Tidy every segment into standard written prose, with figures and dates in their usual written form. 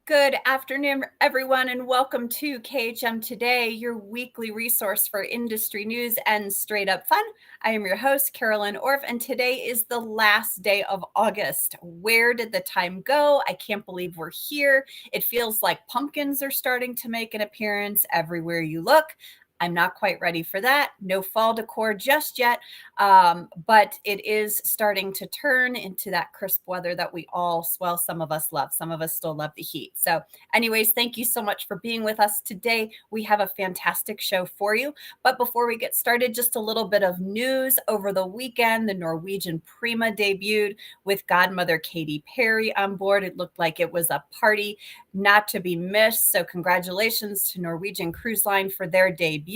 Good afternoon, everyone, and welcome to KHM Today, your weekly resource for industry news and straight up fun. I am your host, Carolyn Orff, and today is the last day of August. Where did the time go? I can't believe we're here. It feels like pumpkins are starting to make an appearance everywhere you look. I'm not quite ready for that. No fall decor just yet, but it is starting to turn into that crisp weather that some of us love. Some of us still love the heat. So anyways, thank you so much for being with us today. We have a fantastic show for you. But before we get started, just a little bit of news. Over the weekend, the Norwegian Prima debuted with Godmother Katy Perry on board. It looked like it was a party not to be missed. So congratulations to Norwegian Cruise Line for their debut.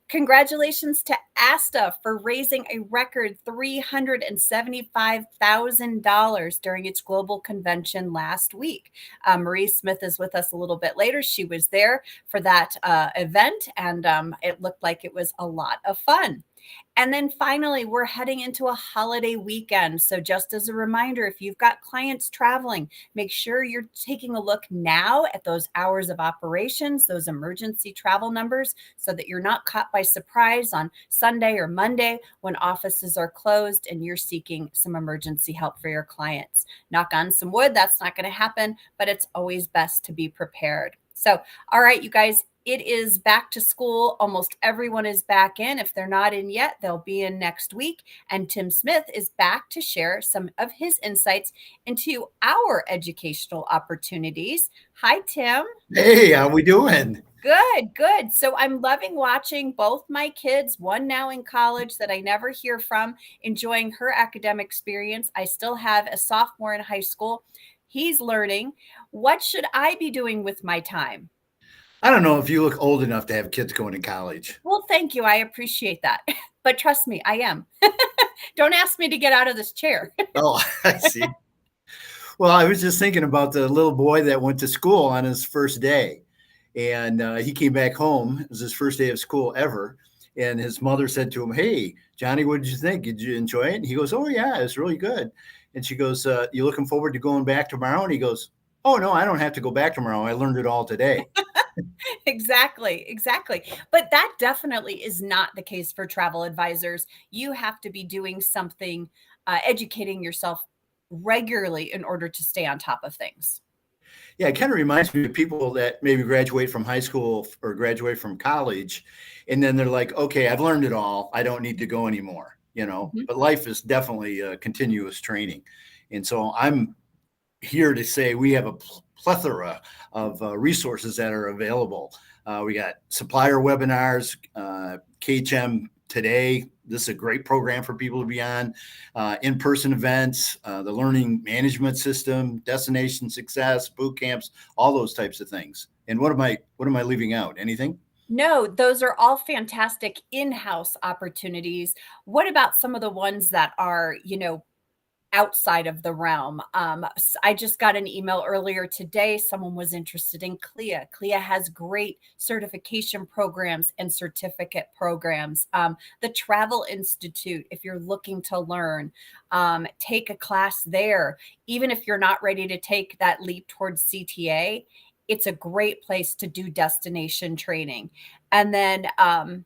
Congratulations to ASTA for raising a record $375,000 during its global convention last week. Marie Smith is with us a little bit later. She was there for that event, and it looked like it was a lot of fun. And then finally, we're heading into a holiday weekend. So just as a reminder, if you've got clients traveling, make sure you're taking a look now at those hours of operations, those emergency travel numbers, so that you're not caught by surprise on Sunday or Monday when offices are closed and you're seeking some emergency help for your clients. Knock on some wood, that's not going to happen, but it's always best to be prepared. So, all right, you guys, it is back to school. Almost everyone is back in. If they're not in yet, they'll be in next week. And Tim Smith is back to share some of his insights into our educational opportunities. Hi, Tim. Hey, how we doing? Good. So I'm loving watching both my kids, one now in college that I never hear from, enjoying her academic experience. I still have a sophomore in high school. He's learning. What should I be doing with my time? I don't know if you look old enough to have kids going to college. Well, thank you. I appreciate that. But trust me, I am. Don't ask me to get out of this chair. Oh, I see. Well, I was just thinking about the little boy that went to school on his first day. And he came back home. It was his first day of school ever. And his mother said to him, "Hey, Johnny, what did you think? Did you enjoy it?" And he goes, "Oh, yeah, it's really good." And she goes, "You looking forward to going back tomorrow?" And he goes, "Oh, no, I don't have to go back tomorrow. I learned it all today." Exactly. But that definitely is not the case for travel advisors. You have to be doing something, educating yourself regularly in order to stay on top of things. Yeah, it kind of reminds me of people that maybe graduate from high school or graduate from college, and then they're like, "Okay, I've learned it all. I don't need to go anymore." Mhm. But life is definitely a continuous training. And so I'm here to say we have a plethora of resources that are available. We got supplier webinars, KHM Today. This is a great program for people to be on. In-person events, the learning management system, destination success, boot camps, all those types of things. And what am I leaving out? Anything? No, those are all fantastic in-house opportunities. What about some of the ones that are, outside of the realm? I just got an email earlier today. Someone was interested in CLIA. CLIA has great certification programs and certificate programs. The Travel Institute, if you're looking to learn, take a class there. Even if you're not ready to take that leap towards CTA, it's a great place to do destination training. And then, of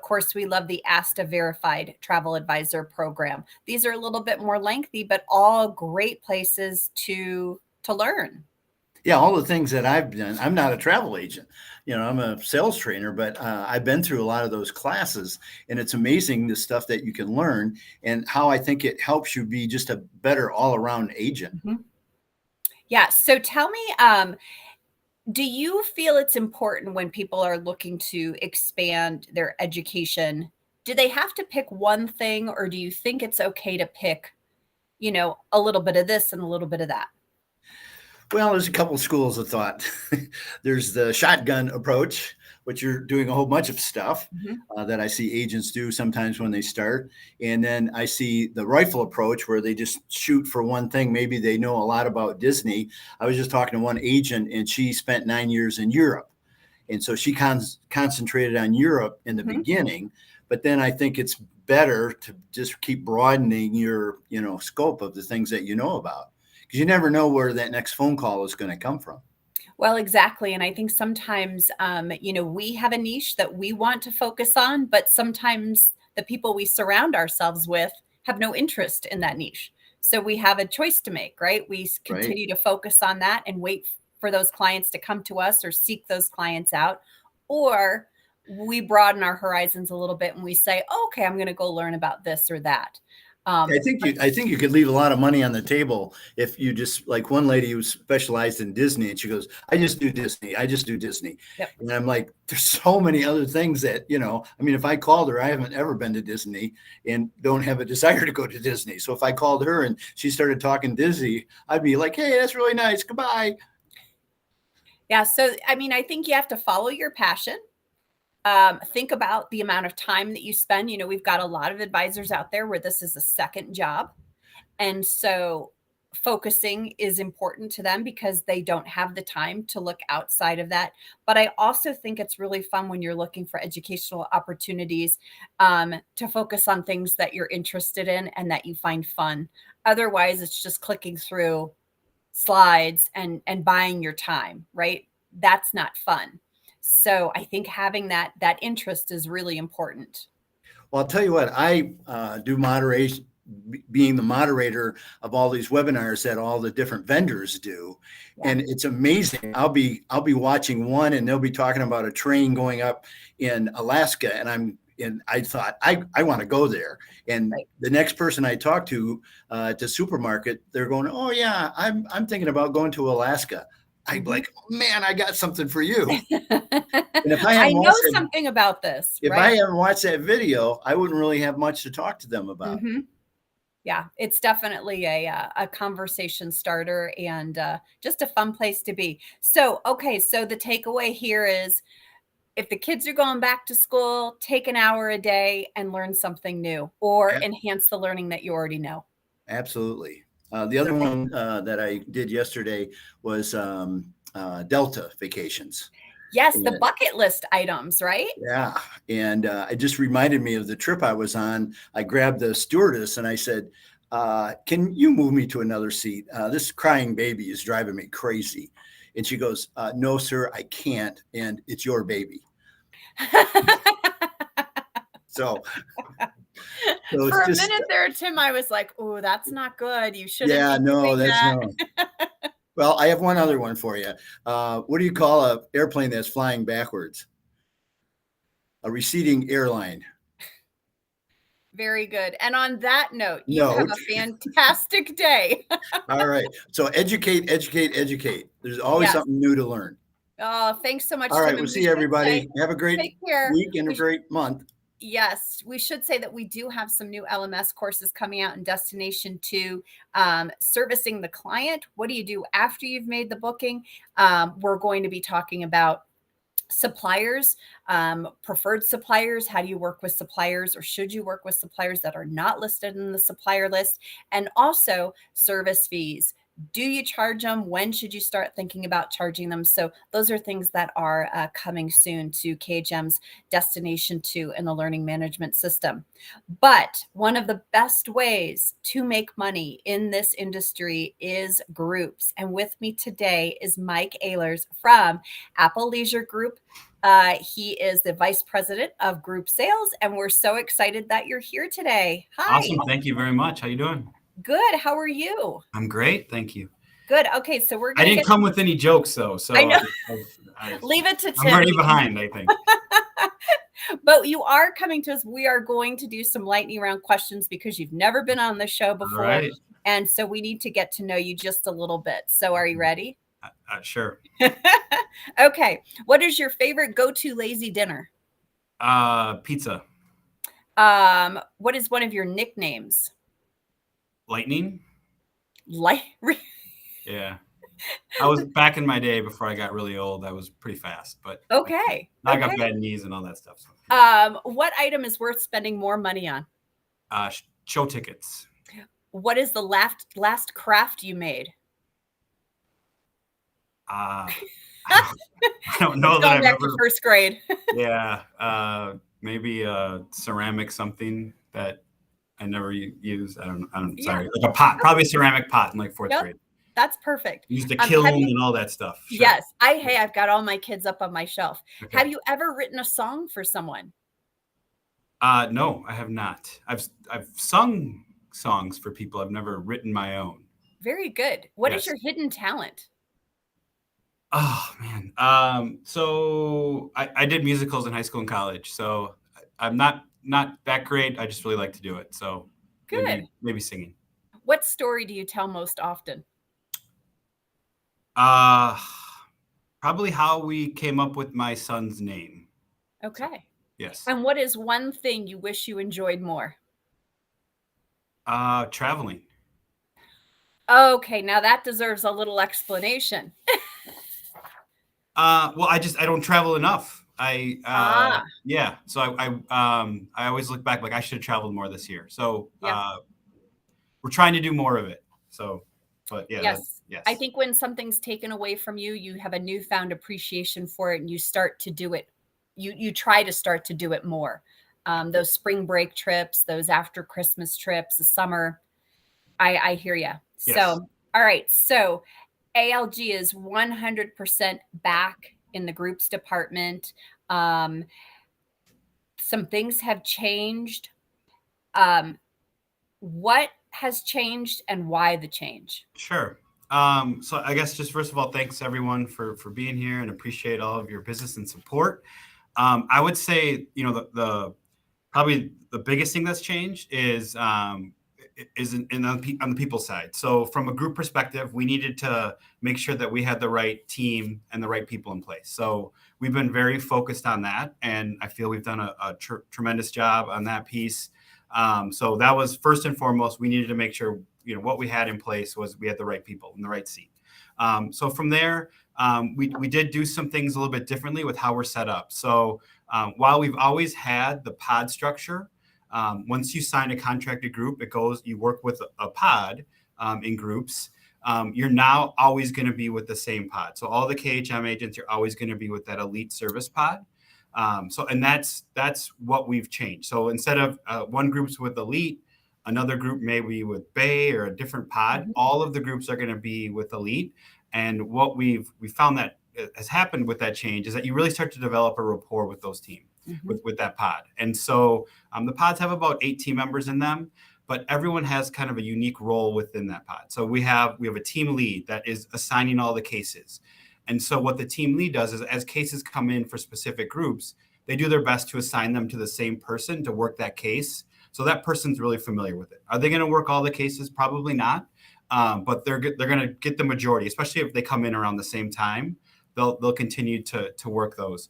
course, we love the ASTA Verified Travel Advisor program. These are a little bit more lengthy, but all great places to learn. Yeah, all the things that I've done. I'm not a travel agent. I'm a sales trainer, but I've been through a lot of those classes, and it's amazing the stuff that you can learn and how I think it helps you be just a better all-around agent. Mm-hmm. Yeah. So tell me, do you feel it's important when people are looking to expand their education? Do they have to pick one thing, or do you think it's okay to pick, a little bit of this and a little bit of that? Well, there's a couple of schools of thought. There's the shotgun approach, which you're doing a whole bunch of stuff that I see agents do sometimes when they start. And then I see the rifle approach where they just shoot for one thing. Maybe they know a lot about Disney. I was just talking to one agent, and she spent 9 years in Europe. And so she concentrated on Europe in the beginning. But then I think it's better to just keep broadening your, scope of the things that you know about. Because because you never know where that next phone call is going to come from. Well, exactly. And I think sometimes, we have a niche that we want to focus on, but sometimes the people we surround ourselves with have no interest in that niche. So we have a choice to make, right? We continue to focus on that and wait for those clients to come to us or seek those clients out, or we broaden our horizons a little bit and we say, oh, okay, I'm going to go learn about this or that. I think you could leave a lot of money on the table if you just, like one lady who specialized in Disney, and she goes, I just do Disney. I just do Disney. Yep. And I'm like, there's so many other things that, I mean, if I called her, I haven't ever been to Disney and don't have a desire to go to Disney. So if I called her and she started talking Disney, I'd be like, hey, that's really nice. Goodbye. Yeah. So, I mean, I think you have to follow your passion. Think about the amount of time that you spend. We've got a lot of advisors out there where this is a second job. And so focusing is important to them because they don't have the time to look outside of that. But I also think it's really fun when you're looking for educational opportunities to focus on things that you're interested in and that you find fun. Otherwise, it's just clicking through slides and buying your time, right? That's not fun. So I think having that interest is really important. Well, I'll tell you what, I do moderation, being the moderator of all these webinars that all the different vendors do. Yeah. And it's amazing. I'll be watching one and they'll be talking about a train going up in Alaska. And I thought, I want to go there. And right. The next person I talked to supermarket, they're going, oh yeah, I'm thinking about going to Alaska. I'm like, man, I got something for you. And if I know something about this. If I haven't watched that video, I wouldn't really have much to talk to them about. Mm-hmm. Yeah, it's definitely a conversation starter and just a fun place to be. So, okay, so the takeaway here is if the kids are going back to school, take an hour a day and learn something new or enhance the learning that you already know. Absolutely. The other one that I did yesterday was Delta Vacations. Yes, the bucket list items, right? Yeah. And it just reminded me of the trip I was on. I grabbed the stewardess and I said, can you move me to another seat? This crying baby is driving me crazy. And she goes, no, sir, I can't. And it's your baby. So for a minute there, Tim, I was like, oh, that's not good. You shouldn't. Yeah, no, that's no. Well, I have one other one for you. What do you call an airplane that's flying backwards? A receding airline. Very good. And on that note, you have a fantastic day. All right. So educate. There's always something new to learn. Oh, thanks so much. All right. We'll see everybody. Have a great week and a great month. Yes, we should say that we do have some new LMS courses coming out in Destination 2, servicing the client. What do you do after you've made the booking? We're going to be talking about suppliers, preferred suppliers. How do you work with suppliers, or should you work with suppliers that are not listed in the supplier list? And also service fees. Do you charge them? When should you start thinking about charging them? So those are things that are coming soon to KHM's Destination 2 in the learning management system. But one of the best ways to make money in this industry is groups. And with me today is Mike Ehlers from Apple Leisure Group. He is the Vice President of Group Sales, and we're so excited that you're here today. Hi. Awesome. Thank you very much. How you doing? Good. How are you? I'm great. Thank you. Good. Okay. So I didn't come with any jokes though. So I know. Leave it to Tim. I'm already behind, I think. But you are coming to us. We are going to do some lightning round questions because you've never been on the show before. Right. And so we need to get to know you just a little bit. So are you ready? Sure. Okay. What is your favorite go-to lazy dinner? Pizza. What is one of your nicknames? Lightning. Yeah. I was back in my day before I got really old. I was pretty fast, but okay. I got bad knees and all that stuff. So. What item is worth spending more money on? Show tickets. What is the last craft you made? I don't know that I've back to first grade. Yeah. Maybe ceramic something that I never used. I don't. Sorry, like a pot, probably a ceramic pot in like fourth grade. That's perfect. Use the kiln and all that stuff. Sure. Yes. I've got all my kids up on my shelf. Okay. Have you ever written a song for someone? No, I have not. I've sung songs for people. I've never written my own. Very good. What is your hidden talent? Oh man. So I did musicals in high school and college. So I'm not that great. I just really like to do it. So good. Maybe singing. What story do you tell most often? Probably how we came up with my son's name. Okay. So, yes. And what is one thing you wish you enjoyed more? Traveling. Okay, now that deserves a little explanation. Well, I don't travel enough. Yeah. So I always look back like I should have traveled more this year. So we're trying to do more of it. So, but yeah. Yes. Yes. I think when something's taken away from you, you have a newfound appreciation for it and you start to do it. You try to start to do it more. Those spring break trips, those after Christmas trips, the summer. I hear you. Yes. So, all right. So ALG is 100% back in the groups department. Some things have changed. What has changed and why the change? Sure. So I guess just first of all, thanks everyone for being here and appreciate all of your business and support. I would say, the probably the biggest thing that's changed is on the people side. So from a group perspective, we needed to make sure that we had the right team and the right people in place. So we've been very focused on that, and I feel we've done a tremendous job on that piece. So that was first and foremost. We needed to make sure what we had in place was we had the right people in the right seat. So from there, we did do some things a little bit differently with how we're set up. So while we've always had the pod structure, once you sign a contracted group, you work with a pod in groups. You're now always going to be with the same pod. So all the KHM agents are always going to be with that elite service pod. And that's what we've changed. So instead of one group's with elite, another group may be with Bay or a different pod. Mm-hmm. All of the groups are going to be with elite. And what we found that has happened with that change is that you really start to develop a rapport with those teams, mm-hmm. with that pod. And so the pods have about 8 team members in them, but everyone has kind of a unique role within that pod. So we have a team lead that is assigning all the cases. And so what the team lead does is as cases come in for specific groups, they do their best to assign them to the same person to work that case. So that person's really familiar with it. Are they going to work all the cases? Probably not. But they're going to get the majority, especially if they come in around the same time. They'll continue to work those.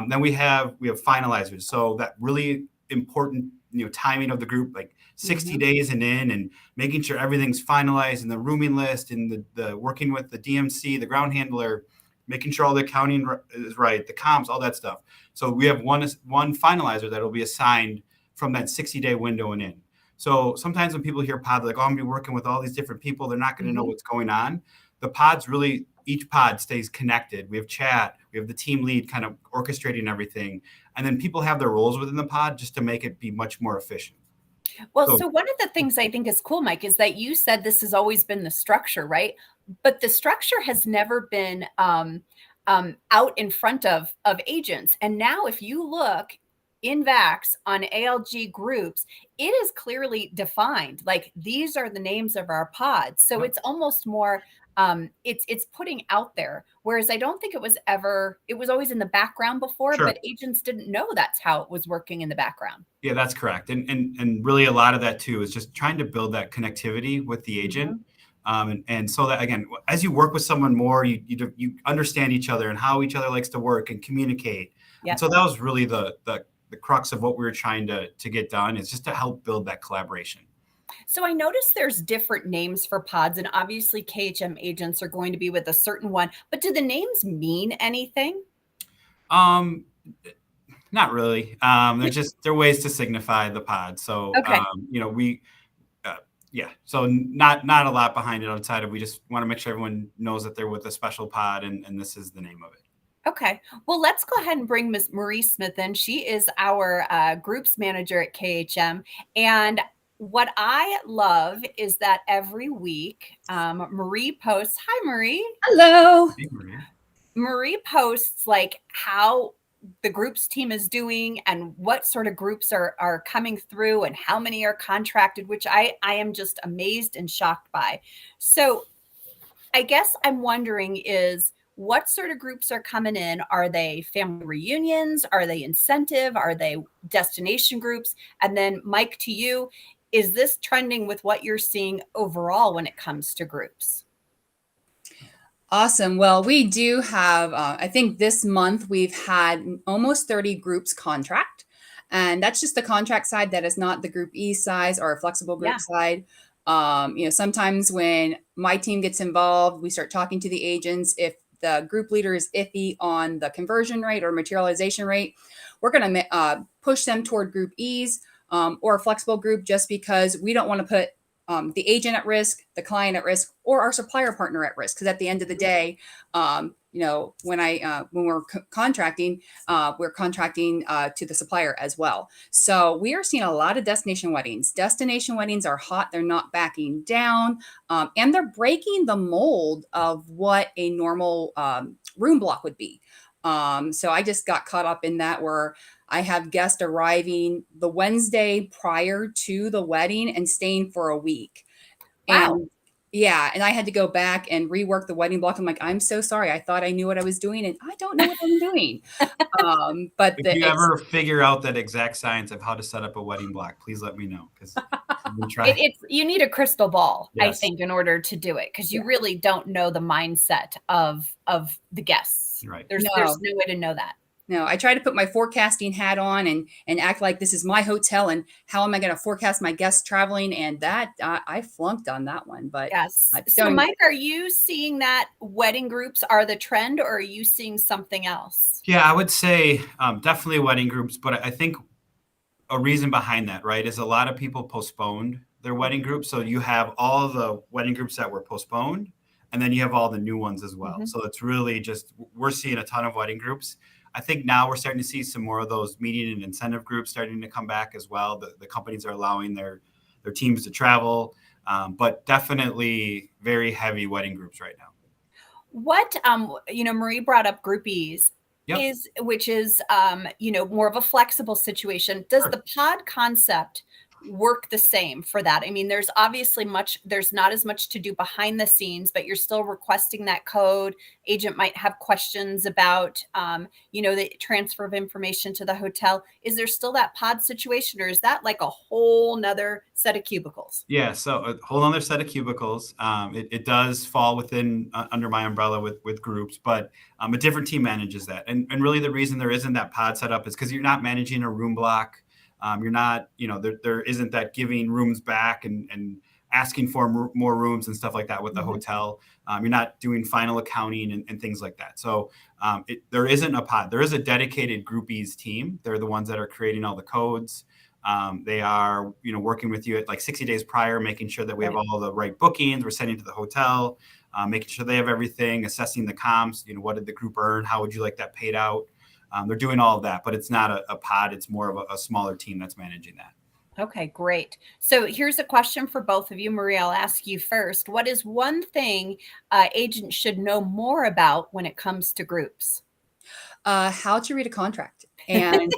Then we have finalizers. So that really important timing of the group, like 60 mm-hmm. days and making sure everything's finalized in the rooming list and the working with the DMC, the ground handler, making sure all the accounting is right, the comps, all that stuff. So we have one finalizer that will be assigned from that 60-day window and in. So sometimes when people hear pod, they're like, I'm going to be working with all these different people. They're not going to mm-hmm. know what's going on. The pods really, each pod stays connected. We have chat. We have the team lead kind of orchestrating everything. And then people have their roles within the pod just to make it be much more efficient. Well, so one of the things I think is cool, Mike, is that you said this has always been the structure, right? But the structure has never been out in front of agents. And now if you look in VAX on ALG groups, it is clearly defined. Like these are the names of our pods. So it's almost more, it's putting out there. Whereas I don't think it was always in the background before, sure. But agents didn't know that's how it was working in the background. Yeah, that's correct. And really a lot of that too is just trying to build that connectivity with the agent. Mm-hmm. And so that, again, as you work with someone more, you understand each other and how each other likes to work and communicate. Yep. And so that was really the crux of what we were trying to get done, is just to help build that collaboration. So I noticed there's different names for pods, and obviously KHM agents are going to be with a certain one, but do the names mean anything? Not really. They're ways to signify the pod. So, okay. So not a lot behind it outside of, we just want to make sure everyone knows that they're with a special pod and this is the name of it. Okay. Well, let's go ahead and bring Ms. Marie Smith in. She is our groups manager at KHM. And what I love is that every week, Marie posts. Hi, Marie. Hello. Hey, Maria. Marie posts like how the groups team is doing and what sort of groups are coming through and how many are contracted, which I am just amazed and shocked by. So I guess I'm wondering is what sort of groups are coming in? Are they family reunions? Are they incentive? Are they destination groups? And then Mike, to you, is this trending with what you're seeing overall when it comes to groups? Awesome. Well, we do have, I think this month we've had almost 30 groups contract. And that's just the contract side. That is not the group E size or a flexible group side. Sometimes when my team gets involved, we start talking to the agents. If the group leader is iffy on the conversion rate or materialization rate, we're going to push them toward group E's or a flexible group, just because we don't want to put the agent at risk, the client at risk, or our supplier partner at risk. Because at the end of the day, when we're contracting, we're contracting to the supplier as well. So we are seeing a lot of destination weddings. Destination weddings are hot. They're not backing down, and they're breaking the mold of what a normal room block would be. So I just got caught up in that, where I have guests arriving the Wednesday prior to the wedding and staying for a week. Wow. And yeah, and I had to go back and rework the wedding block. I'm like, I'm so sorry. I thought I knew what I was doing, and I don't know what I'm doing. But If you ever figure out that exact science of how to set up a wedding block, please let me know, because you need a crystal ball, Yes. I think, in order to do it, because you really don't know the mindset of the guests. Right. There's no way to know that. No, I try to put my forecasting hat on and act like this is my hotel, and how am I going to forecast my guests traveling? And that I flunked on that one. But yes. So Mike, are you seeing that wedding groups are the trend, or are you seeing something else? Yeah, I would say definitely wedding groups, but I think a reason behind that, right, is a lot of people postponed their wedding groups. So you have all the wedding groups that were postponed, and then you have all the new ones as well. Mm-hmm. So it's really just, we're seeing a ton of wedding groups. I think now we're starting to see some more of those meeting and incentive groups starting to come back as well. The companies are allowing their teams to travel, but definitely very heavy wedding groups right now. What, Marie brought up groupies. Yep. Which is more of a flexible situation. Does the pod concept work the same for that? I mean, there's obviously there's not as much to do behind the scenes, but you're still requesting that code. Agent might have questions about, the transfer of information to the hotel. Is there still that pod situation, or is that like a whole nother set of cubicles? Yeah, so a whole other set of cubicles. It does fall within under my umbrella with groups, but a different team manages that. And really the reason there isn't that pod set up is because you're not managing a room block. You're not, there isn't that giving rooms back and asking for more rooms and stuff like that with the hotel. You're not doing final accounting and things like that. So there isn't a pod. There is a dedicated groupies team. They're the ones that are creating all the codes. They are, working with you at like 60 days prior, making sure that we have all the right bookings. We're sending to the hotel, making sure they have everything, assessing the comps. What did the group earn? How would you like that paid out? They're doing all of that, but it's not a pod. It's more of a smaller team that's managing that. Okay, great. So here's a question for both of you. Maria, I'll ask you first. What is one thing agents should know more about when it comes to groups? How to read a contract and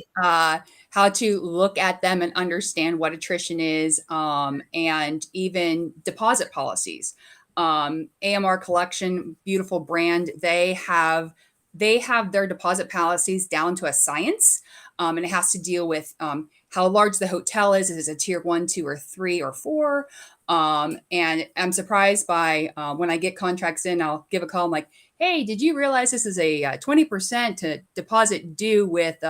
how to look at them and understand what attrition is, and even deposit policies. AMR Collection, beautiful brand. They have their deposit policies down to a science, and it has to deal with how large the hotel is. Is it a tier 1, 2, or 3, or 4? And I'm surprised by when I get contracts in, I'll give a call. I'm like, hey, did you realize this is a 20% to deposit due with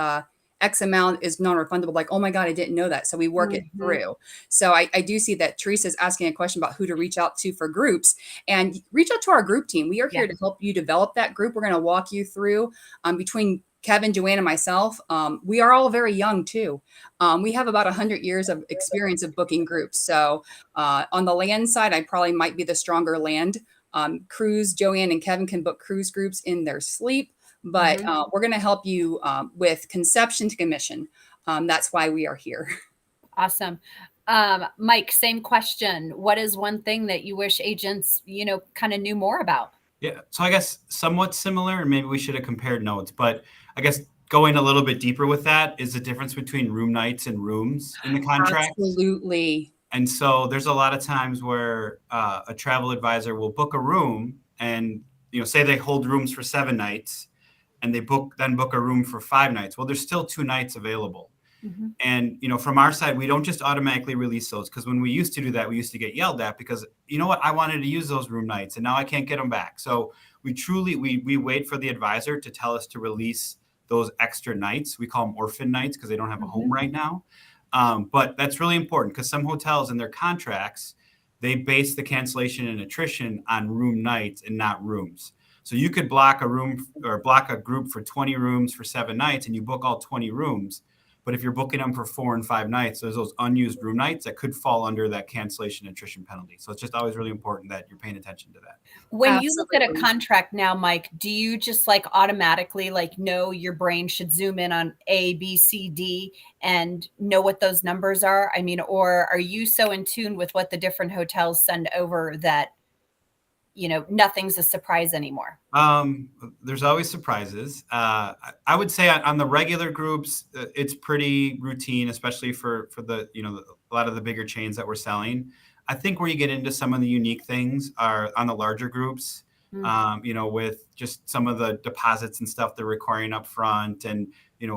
X amount is non-refundable? Like, oh my God, I didn't know that. So we work it through. So I do see that Teresa's asking a question about who to reach out to for groups, and reach out to our group team. We are here to help you develop that group. We're going to walk you through between Kevin, Joanne, and myself. We are all very young too. We have about 100 years of experience of booking groups. So on the land side, I probably might be the stronger land. Cruise, Joanne and Kevin can book cruise groups in their sleep, but we're going to help you with conception to commission. That's why we are here. Awesome. Mike, same question. What is one thing that you wish agents, kind of knew more about? Yeah. So I guess somewhat similar, and maybe we should have compared notes, but I guess going a little bit deeper with that is the difference between room nights and rooms in the contract. Absolutely. And so there's a lot of times where a travel advisor will book a room and, say they hold rooms for 7 nights and they book a room for 5 nights. Well, there's still 2 nights available. Mm-hmm. And, from our side, we don't just automatically release those, because when we used to do that, we used to get yelled at because, you know what, I wanted to use those room nights and now I can't get them back. So we wait for the advisor to tell us to release those extra nights. We call them orphan nights because they don't have a home right now. But that's really important because some hotels in their contracts, they base the cancellation and attrition on room nights and not rooms. So you could block a room or block a group for 20 rooms for 7 nights and you book all 20 rooms. But if you're booking them for 4 and 5 nights, there's those unused room nights that could fall under that cancellation attrition penalty. So it's just always really important that you're paying attention to that. When you look at a contract now, Mike, do you just automatically know your brain should zoom in on A, B, C, D and know what those numbers are? I mean, or are you so in tune with what the different hotels send over that, nothing's a surprise anymore? There's always surprises. I would say on the regular groups, it's pretty routine, especially for the, a lot of the bigger chains that we're selling. I think where you get into some of the unique things are on the larger groups, with just some of the deposits and stuff they're requiring up front. And,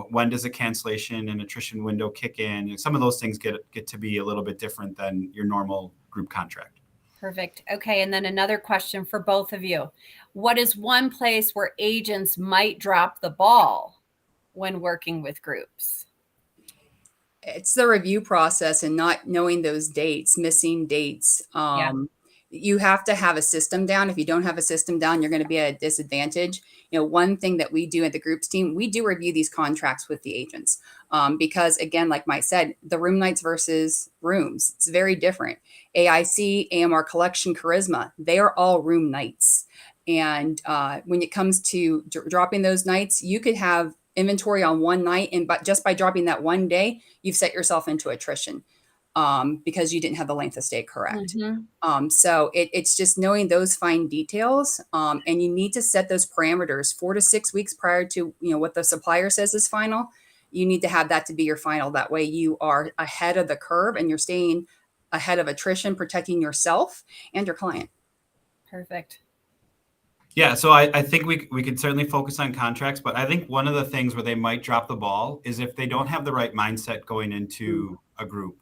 when does a cancellation and attrition window kick in? Some of those things get to be a little bit different than your normal group contract. Perfect. Okay. And then another question for both of you. What is one place where agents might drop the ball when working with groups? It's the review process and not knowing those dates, missing dates. You have to have a system down. If you don't have a system down, you're going to be at a disadvantage. One thing that we do at the groups team, we do review these contracts with the agents because, again, like Mike said, the room nights versus rooms, it's very different. AIC, AMR Collection, Charisma, they are all room nights. And when it comes to dropping those nights, you could have inventory on one night, and just by dropping that one day, you've set yourself into attrition. Because you didn't have the length of stay correct. Mm-hmm. So it's just knowing those fine details. And you need to set those parameters 4 to 6 weeks prior to, what the supplier says is final. You need to have that to be your final. That way you are ahead of the curve and you're staying ahead of attrition, protecting yourself and your client. Perfect. Yeah, so I think we could certainly focus on contracts, but I think one of the things where they might drop the ball is if they don't have the right mindset going into a group.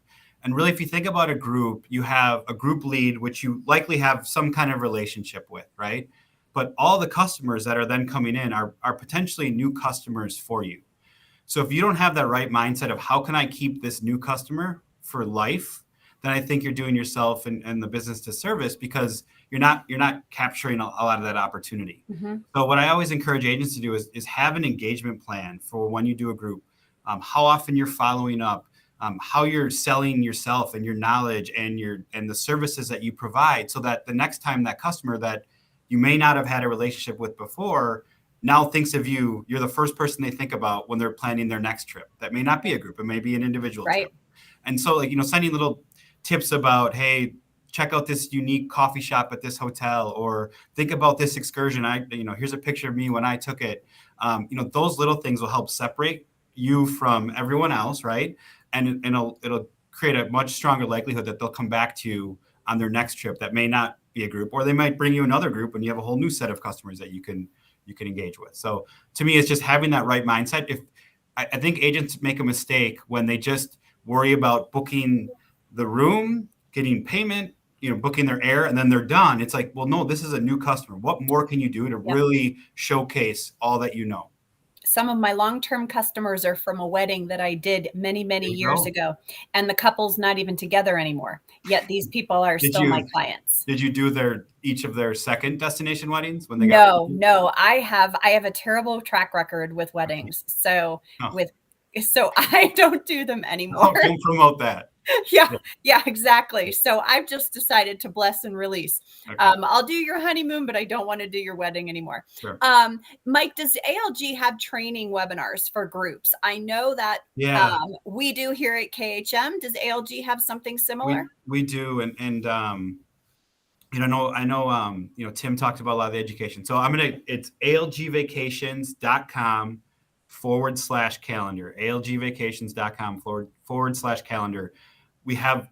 And really, if you think about a group, you have a group lead, which you likely have some kind of relationship with, right? But all the customers that are then coming in are potentially new customers for you. So if you don't have that right mindset of how can I keep this new customer for life, then I think you're doing yourself and the business disservice because you're not capturing a lot of that opportunity. Mm-hmm. So what I always encourage agents to do is have an engagement plan for when you do a group, how often you're following up, how you're selling yourself and your knowledge and the services that you provide, so that the next time that customer that you may not have had a relationship with before now thinks of you, you're the first person they think about when they're planning their next trip. That may not be a group, it may be an individual trip. And so sending little tips about, hey, check out this unique coffee shop at this hotel, or think about this excursion. Here's a picture of me when I took it. Those little things will help separate you from everyone else, right? And it'll create a much stronger likelihood that they'll come back to you on their next trip. That may not be a group, or they might bring you another group and you have a whole new set of customers that you can engage with. So to me, it's just having that right mindset. If I think agents make a mistake when they just worry about booking the room, getting payment, booking their air, and then they're done. It's like, well, no, this is a new customer. What more can you do to really showcase all that you know? Some of my long-term customers are from a wedding that I did many, many years ago, and the couple's not even together anymore. Yet these people are still my clients. Did you do each of their second destination weddings when they No, I have a terrible track record with weddings. So with So I don't do them anymore. Don't promote that. Yeah, exactly. So I've just decided to bless and release. Okay. I'll do your honeymoon, but I don't want to do your wedding anymore. Sure. Mike, does ALG have training webinars for groups? I know that we do here at KHM. Does ALG have something similar? We do, and I know Tim talked about a lot of the education. So it's algvacations.com/calendar. algvacations.com/calendar.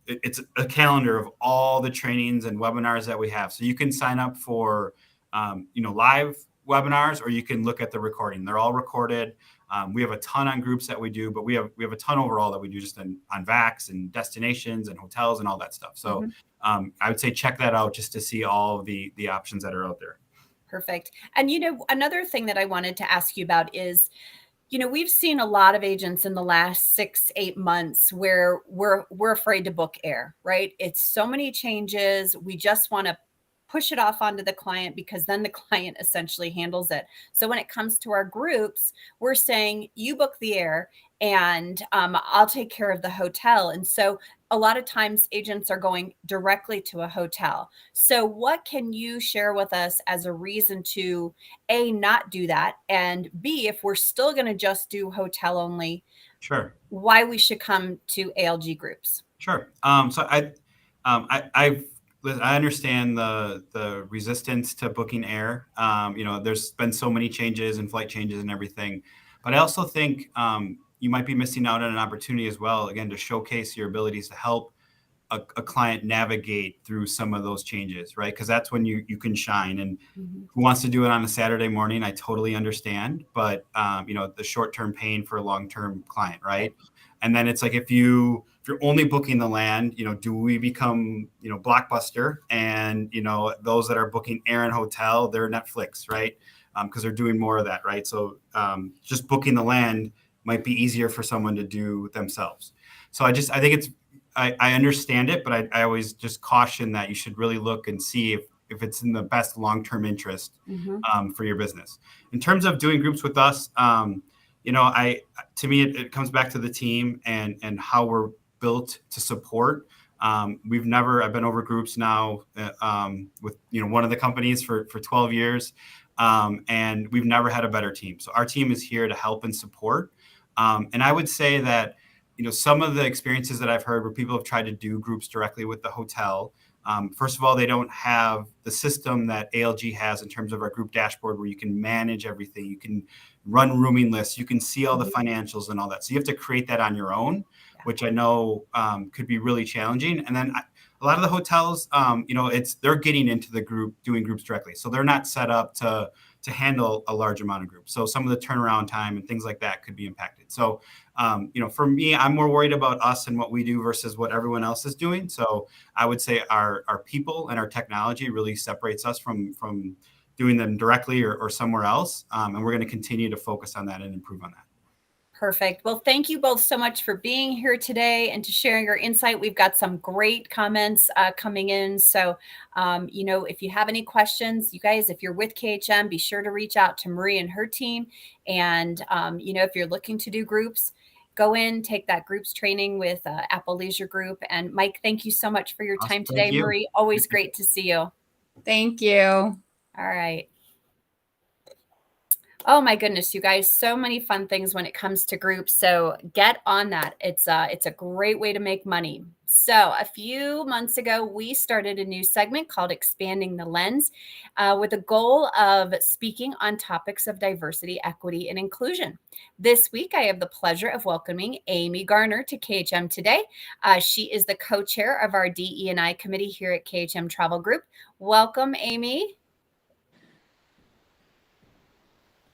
It's a calendar of all the trainings and webinars that we have. So you can sign up for, live webinars, or you can look at the recording. They're all recorded. We have a ton on groups that we do, but we have a ton overall that we do just on VACs and destinations and hotels and all that stuff. So I would say check that out just to see all the options that are out there. Perfect. And, another thing that I wanted to ask you about is, we've seen a lot of agents in the last 6-8 months where we're afraid to book air, right? It's so many changes. We just want to push it off onto the client because then the client essentially handles it. So when it comes to our groups, we're saying you book the air and I'll take care of the hotel. And so a lot of times agents are going directly to a hotel. So what can you share with us as a reason to A, not do that, and B, if we're still going to just do hotel only, sure, why we should come to ALG groups? Sure. So I understand the resistance to booking air. There's been so many changes and flight changes and everything, but I also think you might be missing out on an opportunity as well, again, to showcase your abilities to help a client navigate through some of those changes, right? Because that's when you can shine. And who wants to do it on a Saturday morning? I totally understand, but the short-term pain for a long-term client, right? And then it's like if you're only booking the land, do we become Blockbuster? And those that are booking air and hotel, they're Netflix, right? Because they're doing more of that, right? So just booking the land might be easier for someone to do themselves. So I think I understand it, but I always just caution that you should really look and see if it's in the best long-term interest for your business. In terms of doing groups with us, to me, it comes back to the team and how we're built to support. I've been over groups now with one of the companies for 12 years, and we've never had a better team. So our team is here to help and support. And I would say that some of the experiences that I've heard where people have tried to do groups directly with the hotel. First of all, they don't have the system that ALG has in terms of our group dashboard where you can manage everything. You can run rooming lists. You can see all the financials and all that. So you have to create that on your own, which I know could be really challenging. And then a lot of the hotels, they're getting into the doing groups directly. So they're not set up to handle a large amount of groups. So some of the turnaround time and things like that could be impacted. So, for me, I'm more worried about us and what we do versus what everyone else is doing. So I would say our people and our technology really separates us from doing them directly or somewhere else. And we're going to continue to focus on that and improve on that. Perfect. Well, thank you both so much for being here today and to sharing your insight. We've got some great comments coming in. So, if you have any questions, you guys, if you're with KHM, be sure to reach out to Marie and her team. And, if you're looking to do groups, go in, take that groups training with Apple Leisure Group. And Mike, thank you so much for your time today. Marie, always great to see you. Thank you. All right. Oh my goodness, you guys, so many fun things when it comes to groups. So get on that. It's a great way to make money. So a few months ago, we started a new segment called Expanding the Lens with a goal of speaking on topics of diversity, equity, and inclusion. This week, I have the pleasure of welcoming Amy Garner to KHM today. She is the co-chair of our DE&I committee here at KHM Travel Group. Welcome, Amy.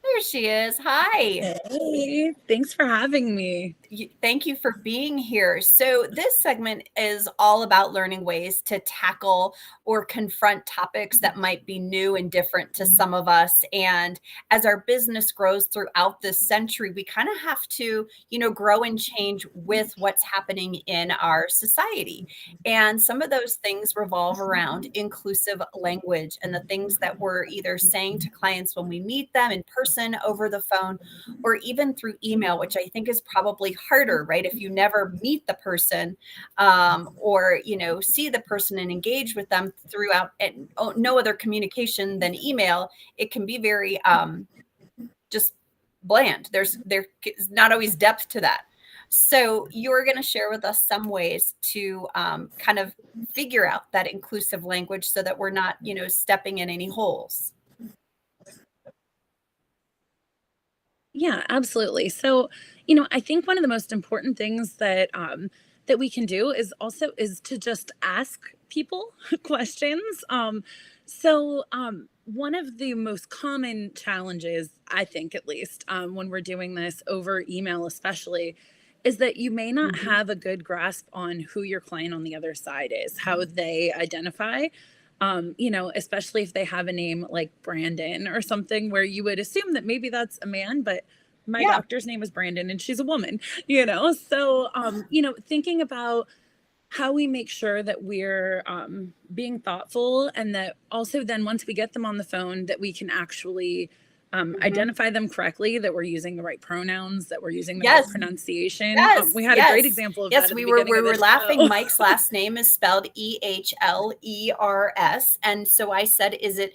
There she is. Hi. Hey, thanks for having me. Thank you for being here. So this segment is all about learning ways to tackle or confront topics that might be new and different to some of us. And as our business grows throughout this century, we kind of have to, grow and change with what's happening in our society. And some of those things revolve around inclusive language and the things that we're either saying to clients when we meet them in person person over the phone or even through email, which I think is probably harder, right? If you never meet the person or, see the person and engage with them throughout and no other communication than email, it can be very just bland. There's not always depth to that. So you're going to share with us some ways to kind of figure out that inclusive language so that we're not, stepping in any holes. Yeah, absolutely. So, I think one of the most important things that that we can do is to just ask people questions. One of the most common challenges, I think at least, when we're doing this over email, especially, is that you may not have a good grasp on who your client on the other side is, how they identify. Especially if they have a name like Brandon or something where you would assume that maybe that's a man, but my doctor's name is Brandon and she's a woman, So, thinking about how we make sure that we're being thoughtful and that also then once we get them on the phone that we can actually identify them correctly, that we're using the right pronouns, that we're using the right pronunciation. We had a great example of that. Yes, we were laughing. Mike's last name is spelled Ehlers. And so I said, is it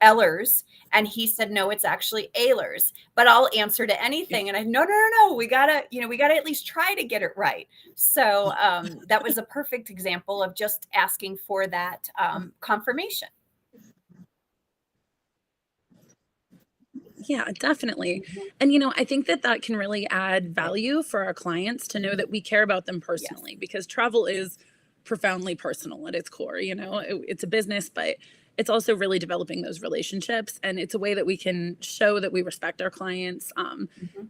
Ehlers? And he said, no, it's actually Ehlers, but I'll answer to anything. And I, no, we gotta at least try to get it right. So that was a perfect example of just asking for that confirmation. Yeah, definitely. And, I think that can really add value for our clients to know that we care about them personally because travel is profoundly personal at its core. It's a business, but it's also really developing those relationships. And it's a way that we can show that we respect our clients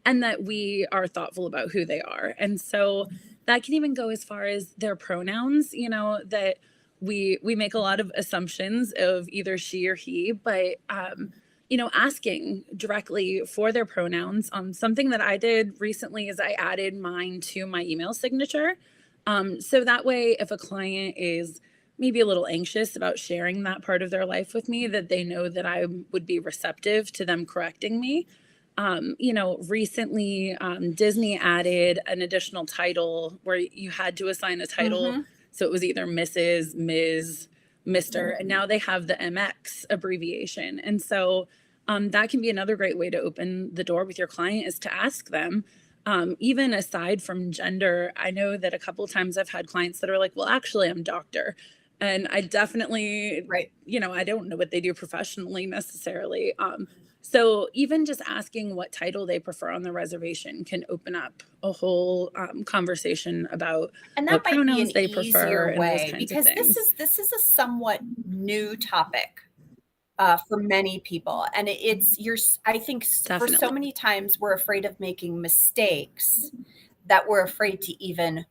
and that we are thoughtful about who they are. And so that can even go as far as their pronouns, that we make a lot of assumptions of either she or he, but asking directly for their pronouns. Something that I did recently is I added mine to my email signature. So that way, if a client is maybe a little anxious about sharing that part of their life with me, that they know that I would be receptive to them correcting me. Recently, Disney added an additional title where you had to assign a title. So it was either Mrs., Ms., Mr., and now they have the MX abbreviation. And so that can be another great way to open the door with your client is to ask them, even aside from gender. I know that a couple of times I've had clients that are like, well, actually, I'm doctor. And I definitely, I don't know what they do professionally necessarily. So even just asking what title they prefer on the reservation can open up a whole conversation about and that what might pronouns be an they prefer easier way, and those kinds because of things. this is a somewhat new topic for many people, and I think for so many times we're afraid of making mistakes that we're afraid to even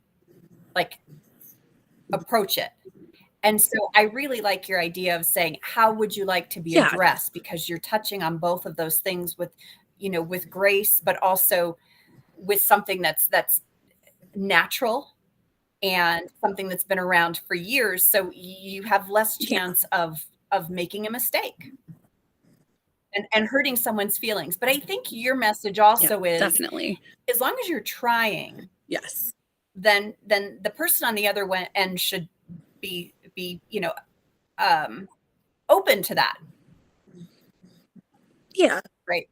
approach it. And so I really like your idea of saying, how would you like to be addressed? Because you're touching on both of those things with grace, but also with something that's natural and something that's been around for years. So you have less chance of making a mistake and hurting someone's feelings. But I think your message also is definitely, as long as you're trying, then the person on the other end should be open to that. Right.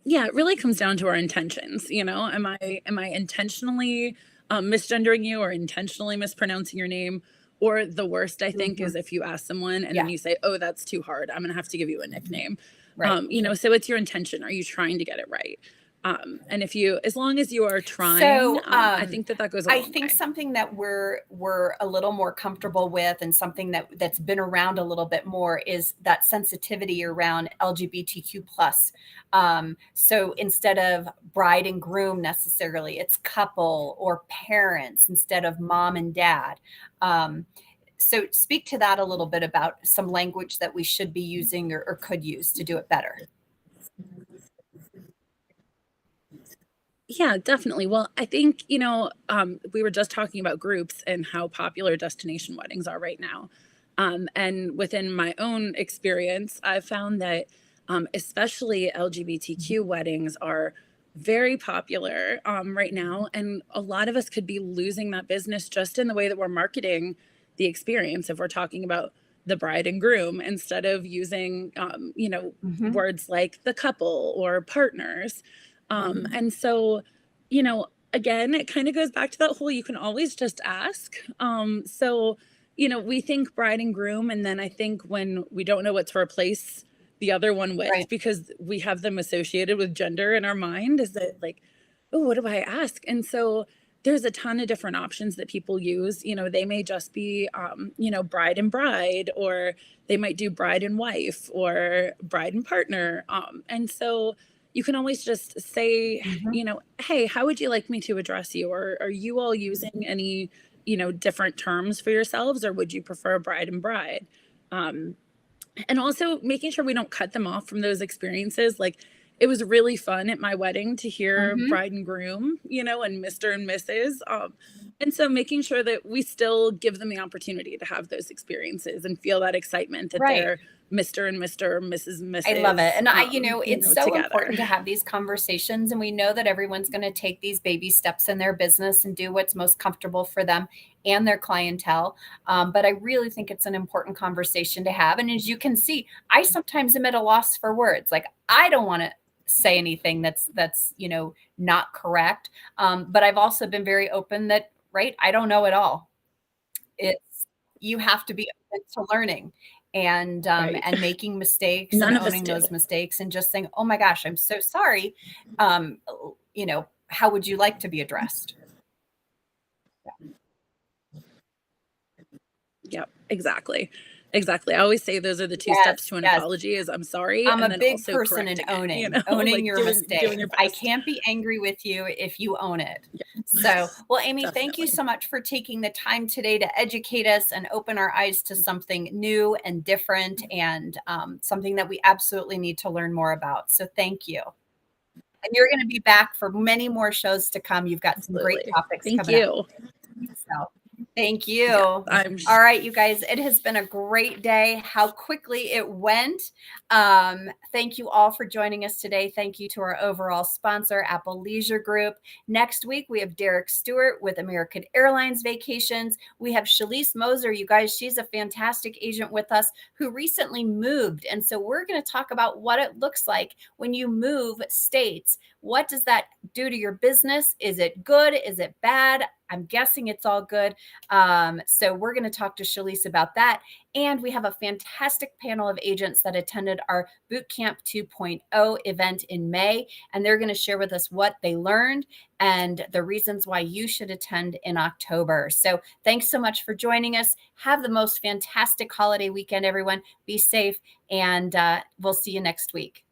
Yeah, it really comes down to our intentions. Am I intentionally misgendering you or intentionally mispronouncing your name? Or the worst, I think, is if you ask someone and then you say, oh, that's too hard, I'm gonna have to give you a nickname. Right. So it's your intention. Are you trying to get it right? And as long as you are trying, I think that goes a long way. I think something that we're a little more comfortable with, and something that's been around a little bit more, is that sensitivity around LGBTQ plus. So instead of bride and groom necessarily, it's couple or parents instead of mom and dad. So speak to that a little bit about some language that we should be using or could use to do it better. Yeah, definitely. Well, I think, we were just talking about groups and how popular destination weddings are right now. And within my own experience, I've found that especially LGBTQ weddings are very popular right now. And a lot of us could be losing that business just in the way that we're marketing the experience. If we're talking about the bride and groom instead of using, words like the couple or partners. And so, again, it kind of goes back to that whole, you can always just ask. We think bride and groom. And then I think when we don't know what to replace the other one with, Right. because we have them associated with gender in our mind, is that like, oh, what do I ask? And so there's a ton of different options that people use. They may just be, bride and bride, or they might do bride and wife or bride and partner. And so you can always just say, hey, how would you like me to address you? Or are you all using any, different terms for yourselves, or would you prefer bride and bride? And also making sure we don't cut them off from those experiences. Like, it was really fun at my wedding to hear bride and groom, and Mr. and Mrs. And so making sure that we still give them the opportunity to have those experiences and feel that excitement that they're Mr. and Mr. Mrs. and Mrs. I love it. And it's so together. important to have these conversations. And we know that everyone's going to take these baby steps in their business and do what's most comfortable for them and their clientele. But I really think it's an important conversation to have. And as you can see, I sometimes am at a loss for words. Like, I don't want to say anything that's not correct. But I've also been very open that, I don't know it all. You have to be open to learning and and making mistakes None and of us owning do. those mistakes and just saying, oh my gosh, I'm so sorry. How would you like to be addressed? Yep, exactly. I always say those are the two steps to an apology: is I'm sorry. I'm and a then big also person in correcting owning like your doing mistakes. your I best. can't be angry with you if you own it. Yeah. So, well, Amy, thank you Definitely. so much for taking the time today to educate us and open our eyes to something new and different, and something that we absolutely need to learn more about. So thank you. And you're going to be back for many more shows to come. You've got some great Absolutely. topics Thank coming you. up. So, thank you. Yeah, All right, you guys, it has been a great day. How quickly it went. Thank you all for joining us today. Thank you to our overall sponsor, Apple Leisure Group. Next week, we have Derek Stewart with American Airlines Vacations. We have Shalise Moser, you guys. She's a fantastic agent with us who recently moved. And so we're going to talk about what it looks like when you move states. What does that do to your business? Is it good? Is it bad? I'm guessing it's all good. So we're going to talk to Shalise about that. And we have a fantastic panel of agents that attended our Bootcamp 2.0 event in May. And they're going to share with us what they learned and the reasons why you should attend in October. So thanks so much for joining us. Have the most fantastic holiday weekend, everyone. Be safe, and we'll see you next week.